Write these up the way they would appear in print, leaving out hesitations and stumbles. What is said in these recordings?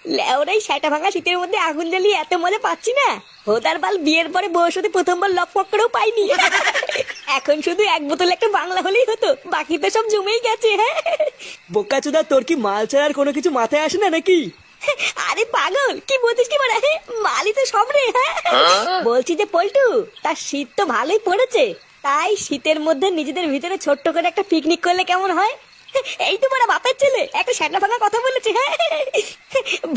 লেওরাই সেটা ভাঙা শীতের মধ্যে আগুন জ্বালিয়ে এত মজা পাচ্ছি না, ভোদার বাল বিয়ের পরে বউর সাথে প্রথমবার লকপক করেও পাইনি। এখন শুধু এক বোতল একটা বাংলা হলেই হতো, বাকি তো সব জমেই গেছে। হ্যাঁ বোকাচোদা, তোর কি মাল ছাড়া আর কোনো কিছু মাথায় আসে না নাকি? আরে পাগল, কি বলছিস কি বড়া? মালি তো সব রে। হ্যাঁ বলছি যে পল্টু, তার শীত তো ভালোই পড়েছে, তাই শীতের মধ্যে নিজেদের ভিতরে ছোট্ট করে একটা পিকনিক করলে কেমন হয়? এই তো বড় বাপের ছেলে একটা শ্যাটা ফাঁকা কথা বলেছে। হ্যাঁ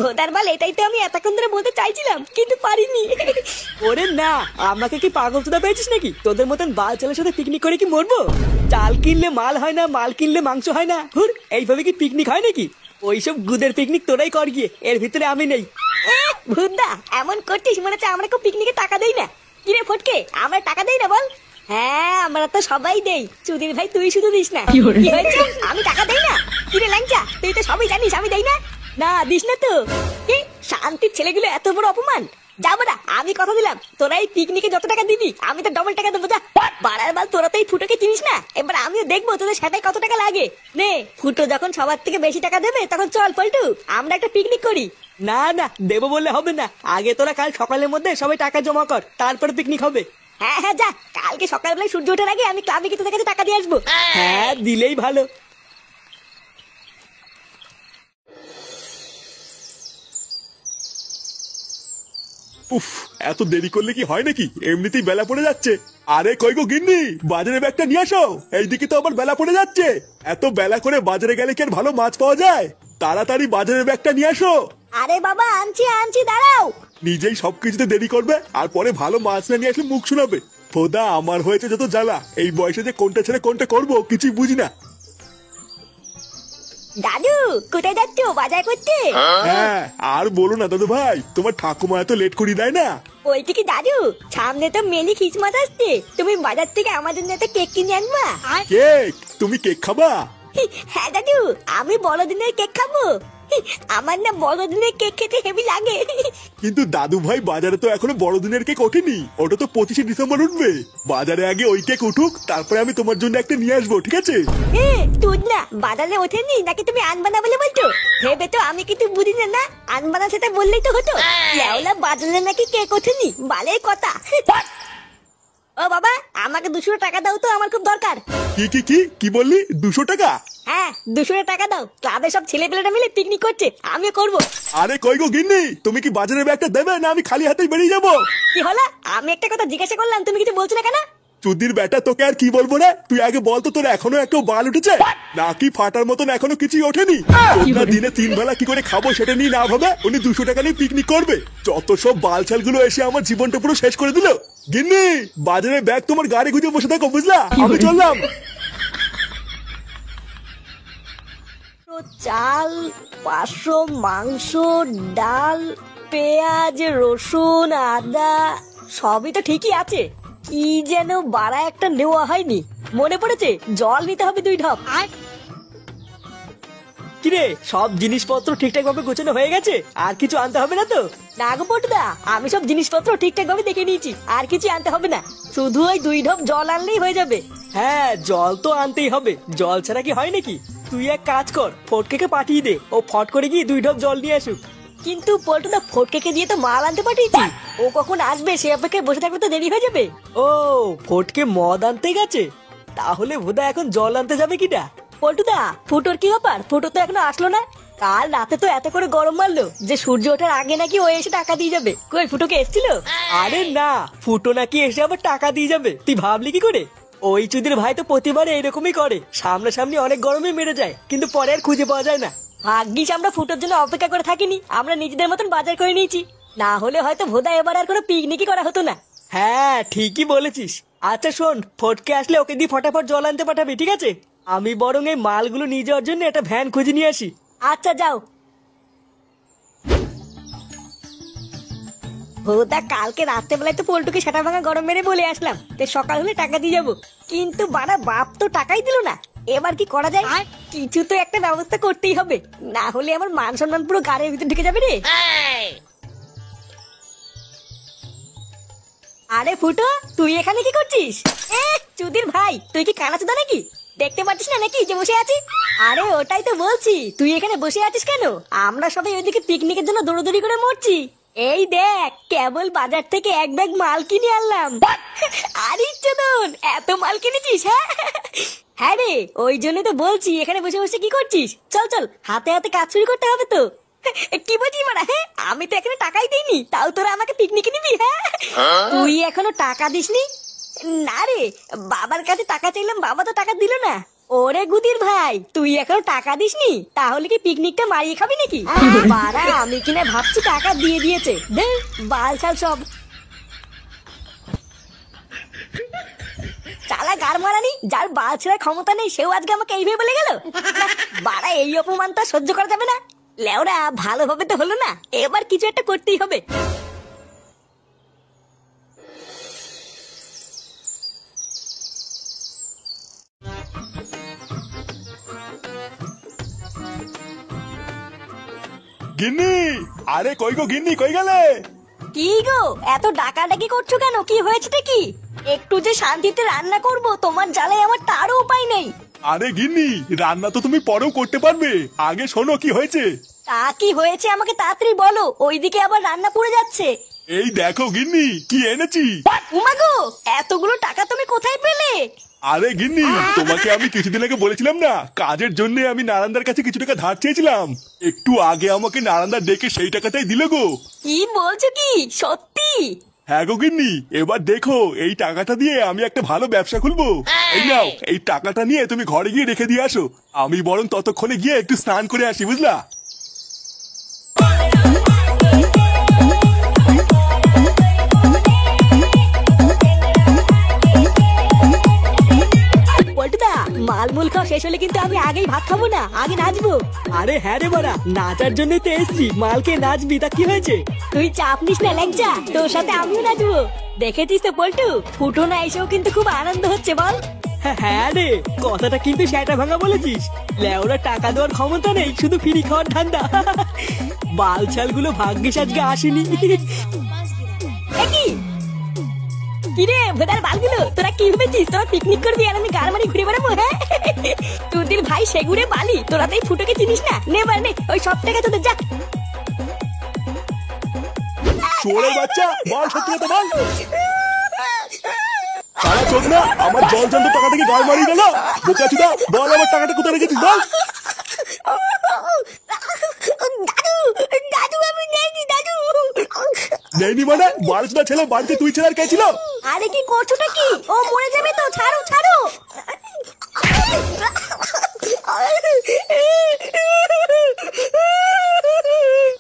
ভোদার বাল, এটাই তো আমি এতক্ষণ ধরে বলতে চাইছিলাম কিন্তু পারিনি। ওরে না, আমাকে কি পাগল চোদা পেয়েছিস নাকি? তোদের মতন বাল ছেলের সাথে পিকনিক করে কি মরবো? চাল কিনলে মাল হয় না, মাল কিনলে মাংস হয় না। হুর, এইভাবে কি পিকনিক হয় নাকি? ওইসব গুদের পিকনিক তোরাই কর গিয়ে, এর ভিতরে আমি নেই। ভুদা এমন করছিস মনে হচ্ছে আমরা কেউ পিকনিকে টাকা দেই না। কিরে ফটকে, আমরা টাকা দেই না বল? হ্যাঁ আমরা তো সবাই দেই, চুদির ভাই তুই শুধু দিস না। কি হয়েছে, আমি টাকা দেই না? কিরে ল্যাংচা, তুই তো সবই জানিস আমি দেই না। না দিস না তো? কি শান্তির ছেলেগুলো এত বড় অপমান! যাবো না, আমি কথা দিলাম তোরা এই পিকনিকে যত টাকা দিবি আমি তো ডবল টাকা দেবো। যা বাড়ার বাল, তোরা তো এই ফুটোকে চিনিস না, এবার আমিও দেখবো তোদের সেটাই কত টাকা লাগে। নে ফুটো যখন সবার থেকে বেশি টাকা দেবে তখন চল পল্টু আমরা একটা পিকনিক করি। না না, দেবো বললে হবে না, আগে তোরা কাল সকালের মধ্যে সবাই টাকা জমা কর, তারপরে পিকনিক হবে। হ্যাঁ হ্যাঁ যা, কালকে সকালবেলায় সূর্য ওঠার আগে আমি ক্লাবে গিয়ে তোদের কাছে টাকা দিয়ে আসবো। হ্যাঁ দিলেই ভালো। উফ, এত দেরি করলে কি হয় নাকি? এমনিতেই বেলা পড়ে যাচ্ছে। আরে কই গো গিন্নি, বাজারে ব্যাগটা নিয়ে আসো। এইদিকে তো আবার বেলা পড়ে যাচ্ছে। এত বেলা করে বাজারে গেলে কি আর ভালো মাছ পাওয়া যায়? তাড়াতাড়ি বাজারের ব্যাগটা নিয়ে আসো। আরে বাবা আনছি আনছি, দাঁড়াও। নিজেই সবকিছুতে দেরি করবে আর পরে ভালো মাছ না নিয়ে আসলে মুখ শোনাবে। খোদা, আমার হয়েছে যত জ্বালা, এই বয়সে যে কোনটা ছেড়ে কোনটা করবো কিছুই বুঝি না। দাদু কোথায় যাচ্ছ, বাজার করতে? হ্যাঁ আর বলো না দাদু ভাই, তোমার ঠাকুমা এত লেট করি দেয় না। বলছি কি দাদু, সামনে তো মেলি খ্রিসমাস আসছে, তুমি বাজার থেকে আমাদের জন্য একটা কেক কিনে আনবা। কেক? তুমি কেক খাবা? হ্যাঁ দাদু, আমি বড়দিনের কেক খাবো। আমার না বড়দিনের কেক খেতে হেভি লাগে। কিন্তু দাদু ভাই, বাজারে তো এখনো বড়দিনের কেক ওঠেনি, ওটা তো 25শে ডিসেম্বর উঠবে। বাজারে আগে ওই কেক উঠুক, তারপরে আমি তোমার জন্য একটা নিয়ে আসবো, ঠিক আছে? তুই না বাজারে ওঠেনি নাকি তুমি আনবানা বলে বলছো? ভেবে তো আমি কিন্তু বুঝি না। না আনবানা সেটা বললেই তো হতো। লেওলা বাজারে নাকি কেক ওঠেনি, বালের কথা। ও বাবা, আমাকে 200 টাকা দাও তো, আমার খুব দরকার। কি কি কি কি বললি? 200 টাকা? হ্যাঁ 200 টাকা দাও, ক্লাবে সব ছেলেপেলেরা মিলে পিকনিক করছে, আমিও করবো। আরে কই গো গিন্নি, তুমি কি বাজারের ব্যাগটা দেবে না আমি খালি হাতেই বেরিয়ে যাবো? কি হলো? আমি একটা কথা জিজ্ঞাসা করলাম, তুমি কিছু বলছো না কেন? চুদির বেটা, তোকে আর কি বলবো রে? তুই আগে বলতো, তোর এখনো একটু বাল উঠেছে নাকি ফাটার মতন এখনো কিছুই ওঠেনি? দিনে 3 বেলা কি করে খাবো সেটা নিয়ে না ভাবে উনি 200 টাকা নিয়ে পিকনিক করবে। যত সব বালছাল গুলো এসে আমার জীবনটা পুরো শেষ করে দিল। গিন্নি, বাজারের ব্যাগ তোমার গাড়ি গুঁজে বসে থাকো, বুঝলা? আমি চললাম। চাল 500, মাংস, ডাল, পেঁয়াজ, রসুন, আদা সবই তো ঠিকই আছে, কি যেন বাড়া একটা নেওয়া হয়নি। মনে পড়েছে, জল নিতে হবে 2 ঢপ। কিরে, সব জিনিসপত্র ঠিকঠাক ভাবে গোছানো হয়ে গেছে? আর কিছু আনতে হবে না তো? না গো পটুদা, আমি সব জিনিসপত্র ঠিকঠাক ভাবে দেখে নিয়েছি, আর কিছু আনতে হবে না, শুধু ওই 2 ঢপ জল আনলেই হয়ে যাবে। হ্যাঁ জল তো আনতেই হবে, জল ছাড়া কি হয় নাকি? তুই এক কাজ কর, ফটকে পাঠিয়ে দে, ও ফট করে গিয়ে 2 ঢপ জল নিয়ে আসুক। কিন্তু পল্টুদা ফটকে দিয়ে তো মাল আনতে পাঠিয়েছি, ও কখন আসবে সে অপেক্ষায় বসে থাকলে তো দেরি হয়ে যাবে। ও ফটকে মদ আনতে গেছে, তাহলে বোধা এখন জল আনতে যাবে কিটা? পল্টুদা ফুটোর কি ব্যাপার? ফুটো তো এখনো আসলো না। কাল রাতে তো এত করে গরম মারলো যে সূর্য ওঠার আগে নাকি ও এসে টাকা দিয়ে যাবে। কই ফুটোকে এসেছিল? আরে না, ফুটো নাকি এসে আবার টাকা দিয়ে যাবে, তুই ভাবলি কি করে? ওই চুদির ভাই তো প্রতিবার এইরকমই করে, সামনাসামনি অনেক গরমে মেরে যায় কিন্তু পরে আর খুঁজে পাওয়া যায় না। ভাগ্যিস আমরা ফুটোর জন্য অপেক্ষা করে থাকিনি, আমরা নিজেদের মতন বাজার করে নিয়েছি, না হলে হয়তো ভোদা এবার আর কোনো পিকনিকই করা হতো না। হ্যাঁ ঠিকই বলেছিস। আচ্ছা শোন, ফটকে আসলে ওকে দিয়ে ফটাফট জল আনতে পাঠাবি, ঠিক আছে? আমি বরং এই মালগুলো নিয়ে যাওয়ার জন্য একটা ভ্যান খুঁজে নিয়ে আসি। আচ্ছা যাও। ভোদা কালকে রাত্রেবেলায় তো পল্টুকে সেটা ভাঙা গরম মেরে বলে আসলাম যে সকাল হলে টাকা দিয়ে যাবো, কিন্তু বাড়া বাপ তো টাকাই দিল না। এবার কি করা যায়? কিছু তো একটা ব্যবস্থা করতেই হবে, না হলে আমার মান সম্মান পুরো গাড়ির ভিতর ঢুকে যাবে রে। আরে ফুটো, তুই এখানে কি করছিস? চুদির ভাই, তুই কি কানাচুদা নাকি? দেখতে পাচ্ছিস না নাকি যে বসে আছি? আরে ওটাই তো বলছি, তুই এখানে বসে আছিস কেন? আমরা সবাই ওইদিকে পিকনিকের জন্য দৌড়দৌড়ি করে মরছি। এই দেখ, কেবল বাজার থেকে এক ব্যাগ মাল কিনে আনলাম। আরে চোদন, এত মাল কিনেছিস? হ্যাঁ হ্যাঁ রে, ওই জন্যই তো বলছি এখানে বসে বসে কি করছিস। চল চল, হাতে হাতে কাজ শুরু করতে হবে তো। কি বলছিস মারা? হ্যাঁ, আমি তো এখানে টাকাই দিইনি, তাও তোরা আমাকে পিকনিকে নিবি? হ্যাঁ, তুই এখনো টাকা দিসনি? না রে, বাবার কাছে টাকা চাইলাম, বাবা তো টাকা দিল না। ওরে গুদির ভাই, তুই এখনো টাকা দিসনি? তাহলে কি পিকনিকটা মারিয়ে খাবি নাকি? বাড়া, আমি কিনা ভাবছি টাকা দিয়ে দিয়েছে। দে বাল ছাল সব। চালা গার মারানি, যার বাল ছেড়ার ক্ষমতা নেই সেও আজকে আমাকে এইভাবে বলে গেল। বাড়া, এই অপমান তো সহ্য করা যাবে না। লেওরা, ভালোভাবে তো হলো না, এবার কিছু একটা করতেই হবে। গিন্নি, আরে কই গো গিন্নি, কই গেলে? কি গো, এত ডাকাডাকি করছো কেন? কি হয়েছে কি? একটু যে শান্তিতে রান্না করব, তোমার জ্বালায় আমার তারও উপায় নেই। আরে গিন্নি, রান্না তো তুমি পরেও করতে পারবে, আগে শোনো কি হয়েছে। তা কি হয়েছে আমাকে তাড়াতাড়ি বলো, ওইদিকে আবার রান্না পুড়ে যাচ্ছে। এই দেখো গিন্নি, কি এনেছি। উমাগো, এতগুলো টাকা তুমি কোথায় পেলে? আরে গিন্নি, তোমাকে আমি কিছুদিন আগে বলেছিলাম না, কাজের জন্য আমি নারায়ণদার কাছে কিছু টাকা ধার চেয়েছিলাম। একটু আগে আমাকে নারায়ণদা ডেকে সেই টাকাটাই দিল গো। কি বলছো কি, সত্যি? হ্যাঁ গো গিন্নি, এবার দেখো এই টাকাটা দিয়ে আমি একটা ভালো ব্যবসা খুলবো। এই নাও, এই টাকাটা নিয়ে তুমি ঘরে গিয়ে রেখে দিয়ে আসো, আমি বরং ততক্ষণে গিয়ে একটু স্নান করে আসি, বুঝলা? পল্টুদা, মালমূল খাওয়া শেষ হলে কিন্তু আমি আগেই ভাত খাবো না, আগে নাচবো। আরে হ্যাঁ রে বাড়া, নাচার জন্যই তো এসছি, মালকে নাচবি, তা কি হয়েছে? তুই চাপ নিস না ল্যাংচা, তোর সাথে আমিও নাচবো। দেখেছিস তো পল্টু, ফুটো না এসেও কিন্তু খুব আনন্দ হচ্ছে, বল? হ্যাঁ রে, কথাটা কিন্তু সেটা ভাঙা বলেছিস। লেওরা টাকা দেওয়ার ক্ষমতা নেই, শুধু ফিরি খাওয়ার ধান্দা। বাল ছালগুলো ভাগ্যিস আজকে আসেনি। কি কিরে ভোদার বালগুলো, তোরা কি ভেবেছিস তোরা পিকনিক করবি আর আমি গাড় মারি ঘুরে বেড়াবো? হ্যাঁ, তোদের ভাই সেগুড়ে বালি, তোরা তো এই ফুটোকে চিনিস না। নে বার নে, ওই সব টাকা তোদের যা। চোরের বাচ্চা, বল সত্যি কথা বল। সারা চোদ না, আমার জল জল টাকা থেকে গাল মারি গেল। বোকা চুদা, বল আমার টাকাটা কোথায় রেখেছিস বল। দাদু, দাদু আমি নেইনি দাদু। নেইনি মানে? বারোটা ছেলে বাড়িতে তুই ছেলে আর কে ছিল? আরে কি করছোটা কি? ও মরে যাবে তো, ছাড়ো ছাড়ো।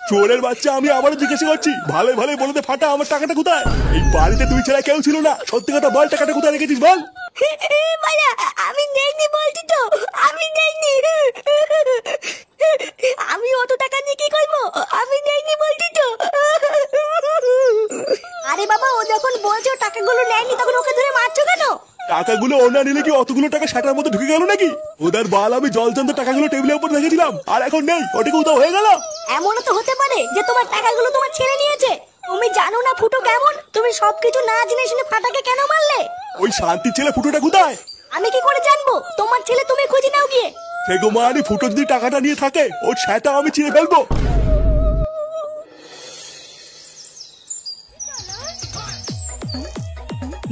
চোরের বাচ্চা, আমি আবারও জিজ্ঞাসা করছি, ভালো ভালো বলতে ফাটা, আমার টাকাটা কোথায়? এই বাড়িতে তুই ছাড়া কেউ ছিল না, সত্যি কথা বল, টাকাটা কোথায় রেখেছিস বল। মায়া, আমি নেইনি বলছি তো, আমি নেইনি। আমি অত টাকা নিয়ে কি করবো? আমি নেইনি বলছি তো। আরে বাবা, ও যখন বলছে ও টাকাগুলো নেয়নি, তখন ওকে ধরে মারছো কেন? টাকাগুলো ওনা নিলে কি অতগুলো টাকা শাটার মধ্যে ঢুকে গেল নাকি? ওদের বাল, আমি জল জন্ত টাকাগুলো টেবিলের উপর রেখেছিলাম, আর এখন নেই, ওটাকে উধাও হয়ে গেল। এমনও তো হতে পারে যে তোমার টাকাগুলো তোমার ছেলে নিয়েছে। তুমি জানো না ফুটো কেমন? তুমি সবকিছু না জেনে শুনে ফাটাকে কেন মারলে? ওই শান্তির ছেলে ফুটোটা কোথায়? আমি কি করে জানবো? তোমার ছেলে তুমি খুঁজে নাও গিয়ে। সে গো মানি, ফুটো যদি টাকাটা নিয়ে থাকে, ওর সেটা আমি চিনে ফেলবো।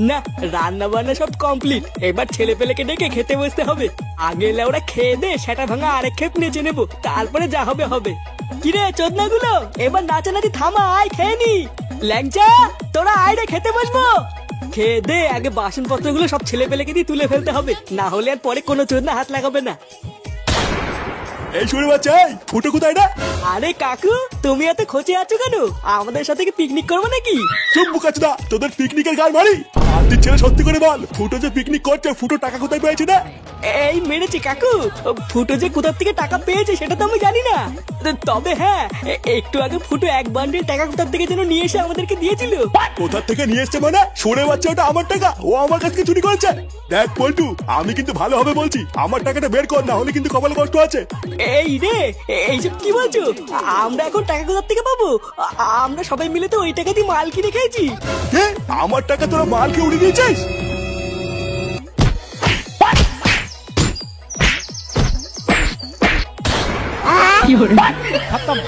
না, রান্না বান্না সব কমপ্লিট, এবার ছেলে পেলেকে ডেকে খেতে বসতে হবে। আগে ওরা খেয়ে দে, সেটা ভাঙা আরেক খেপ নেচে নেবো, তারপরে যা হবে হবে। কিরে চোদনা গুলো, এবার নাচানাচি থামা, আয় খেয়ে নি। ল্যাংচা, তোরা আয় রে, খেতে বসবো। খেয়ে দে, আগে বাসনপত্র গুলো সব ছেলে পেলেকে দিয়ে তুলে ফেলতে হবে, না হলে আর পরে কোনো চোদনা হাত লাগাবে না। এই শুনে বাচ্চা, ফুটো কোথায় না? আরে কাকু, তুমি এত খোঁজে আছো কেন? আমাদের সাথে কি পিকনিক করবো নাকি? চুপ বুকাচুদা, তোদের পিকনিকের গাল মারি। শান্তির ছেলে সত্যি করে বল, ফুটো যে পিকনিক করছে, ফুটো টাকা কোথায় পেয়েছে না? এই মেরেছি কাকু, ফুটো যে কোথার থেকে টাকা পেয়েছে সেটা তো আমি জানি না। তবে হ্যাঁ, একটু আগে ফুটো এক বান্ডিল টাকা কোথার থেকে যেন নিয়ে এসে আমাদেরকে দিয়েছিল। কোথার থেকে নিয়ে এসছে মানে? শুনে বাচ্চা, ওটা আমার টাকা, ও আমার কাছ থেকে চুরি করেছে। দেখ পল্টু, আমি কিন্তু ভালোভাবে বলছি, আমার টাকাটা বের কর, না হলে কিন্তু কপালে কষ্ট আছে। এই রে, এইসব কি বলছো? আমরা এখন টাকা কোথার থেকে পাবো? আমরা সবাই মিলে তো ওই টাকা দিয়ে মাল কিনে খেয়েছি। হ্যাঁ, আমার টাকা তোরা মালকে উড়িয়ে দিয়েছিস। খতম।